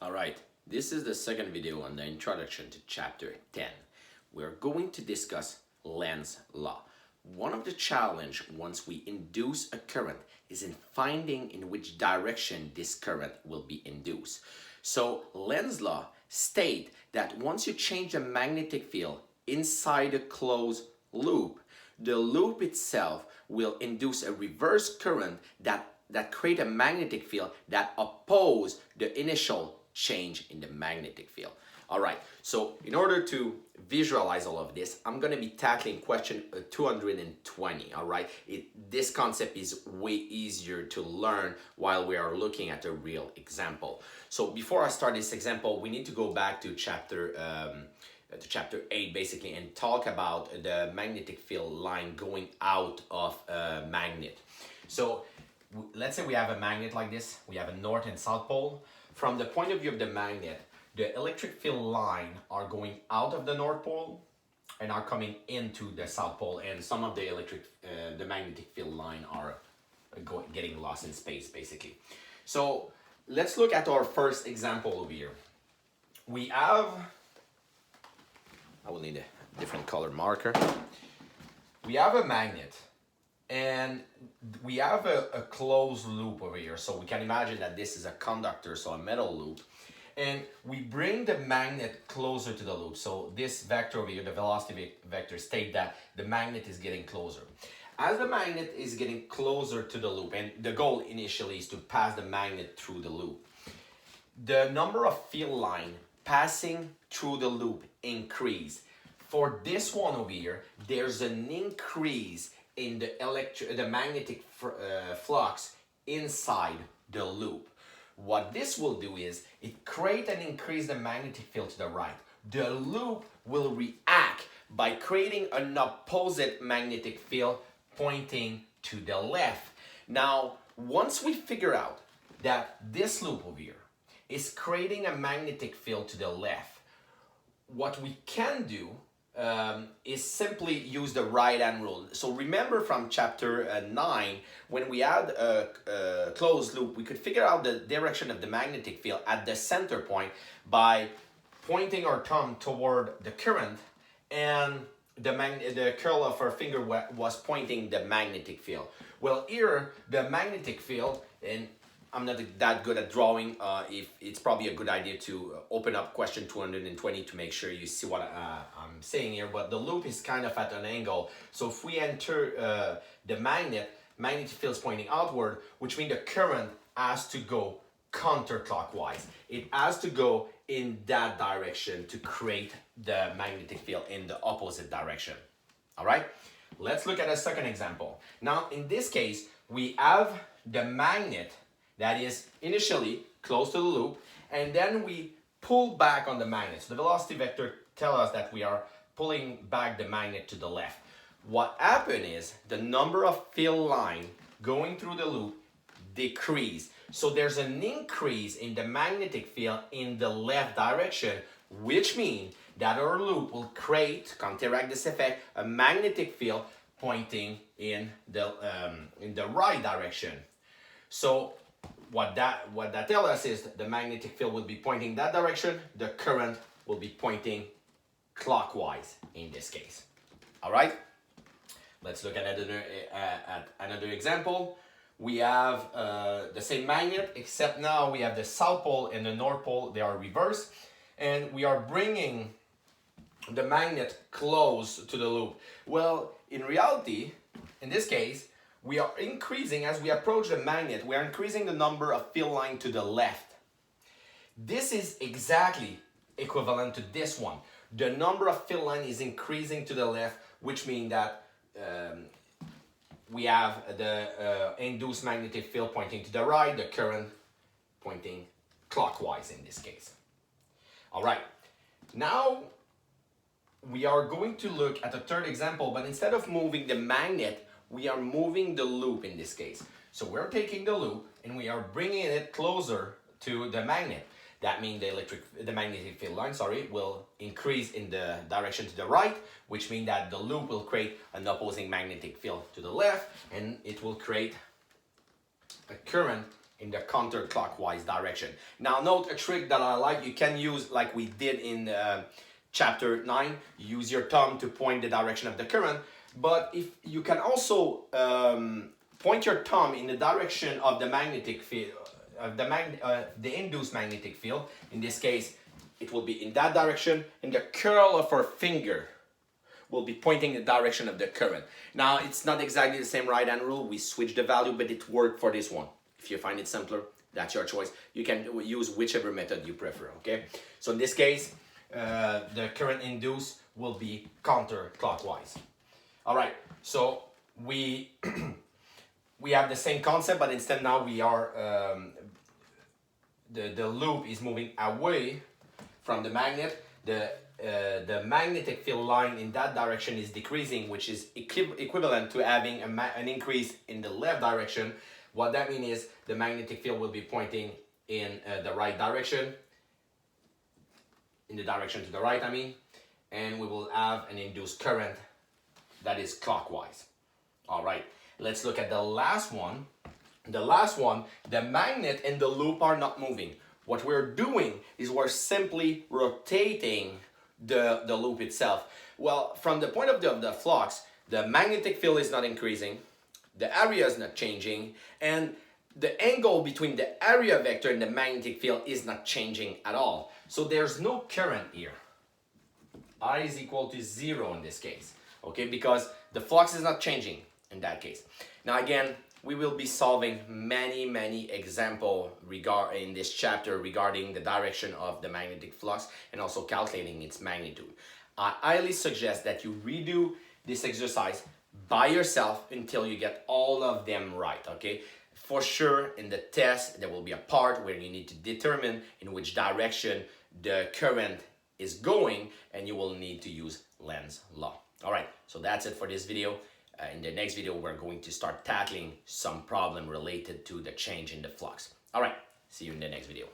Alright, this is the second video on the introduction to chapter 10. We're going to discuss Lenz's law. One of the challenge once we induce a current is in finding in which direction this current will be induced. So Lenz's law states that once you change the magnetic field inside a closed loop, the loop itself will induce a reverse current that create a magnetic field that oppose the initial change in the magnetic field. All right, so in order to visualize all of this, I'm going to be tackling question 220. All right, this concept is way easier to learn while we are looking at a real example. So before I start this example, we need to go back to chapter 8 basically and talk about the magnetic field line going out of a magnet. So let's say we have a magnet like this. We have a north and south pole. From the point of view of the magnet, the electric field line are going out of the north pole and are coming into the south pole, and some of the the magnetic field line are getting lost in space basically. So let's look at our first example over here. We have, I will need a different color marker. We have a magnet and we have a closed loop over here. So we can imagine that this is a conductor, so a metal loop. And we bring the magnet closer to the loop. So this vector over here, the velocity vector, state that the magnet is getting closer. As the magnet is getting closer to the loop, and the goal initially is to pass the magnet through the loop, the number of field line passing through the loop increase. For this one over here, there's an increase in the magnetic flux inside the loop. What this will do is it create and increase the magnetic field to the right. The loop will react by creating an opposite magnetic field pointing to the left. Now, once we figure out that this loop over here is creating a magnetic field to the left, what we can do is simply use the right-hand rule. So remember from chapter 9, when we had a closed loop, we could figure out the direction of the magnetic field at the center point by pointing our thumb toward the current, and the curl of our finger was pointing the magnetic field. Well, here the magnetic field, and I'm not that good at drawing. If it's probably a good idea to open up question 220 to make sure you see what I'm saying here. But the loop is kind of at an angle. So if we enter the magnetic field is pointing outward, which means the current has to go counterclockwise. It has to go in that direction to create the magnetic field in the opposite direction. All right, let's look at a second example. Now, in this case, we have the magnet that is initially close to the loop, and then we pull back on the magnet. So the velocity vector tells us that we are pulling back the magnet to the left. What happened is the number of field line going through the loop decrease. So there's an increase in the magnetic field in the left direction, which means that our loop will create, counteract this effect, a magnetic field pointing in the right direction. So what that tells us is the magnetic field will be pointing that direction, the current will be pointing clockwise in this case. All right, let's look at another example. We have the same magnet, except now we have the south pole and the north pole, they are reversed, and we are bringing the magnet close to the loop. Well, in reality, in this case, we are increasing, as we approach the magnet, we are increasing the number of field line to the left. This is exactly equivalent to this one. The number of field line is increasing to the left, which means that we have the induced magnetic field pointing to the right, the current pointing clockwise in this case. All right, now we are going to look at a third example, but instead of moving the magnet, we are moving the loop in this case. So we're taking the loop and we are bringing it closer to the magnet. That means the magnetic field line, will increase in the direction to the right, which means that the loop will create an opposing magnetic field to the left, and it will create a current in the counterclockwise direction. Now note a trick that I like, you can use like we did in chapter 9, use your thumb to point the direction of the current, but if you can also point your thumb in the direction of the magnetic field, the induced magnetic field. In this case, it will be in that direction, and the curl of our finger will be pointing the direction of the current. Now, it's not exactly the same right-hand rule. We switch the value, but it worked for this one. If you find it simpler, that's your choice. You can use whichever method you prefer, okay? So in this case, the current induced will be counterclockwise. All right, so we we have the same concept, but instead now we are the loop is moving away from the magnet. The magnetic field line in that direction is decreasing, which is equivalent to having an increase in the left direction. What that means is the magnetic field will be pointing in the right direction, in the direction to the right, I mean, and we will have an induced current that is clockwise. All right, let's look at the last one. The last one, the magnet and the loop are not moving. What we're doing is we're simply rotating the loop itself. Well, from the point of view of the flux, the magnetic field is not increasing, the area is not changing, and the angle between the area vector and the magnetic field is not changing at all. So there's no current here. I is equal to 0 in this case, okay, because the flux is not changing in that case. Now again, we will be solving many examples in this chapter regarding the direction of the magnetic flux and also calculating its magnitude. I highly suggest that you redo this exercise by yourself until you get all of them right, okay? For sure, in the test, there will be a part where you need to determine in which direction the current is going, and you will need to use Lenz's law. All right, so that's it for this video. In the next video, we're going to start tackling some problem related to the change in the flux. All right, see you in the next video.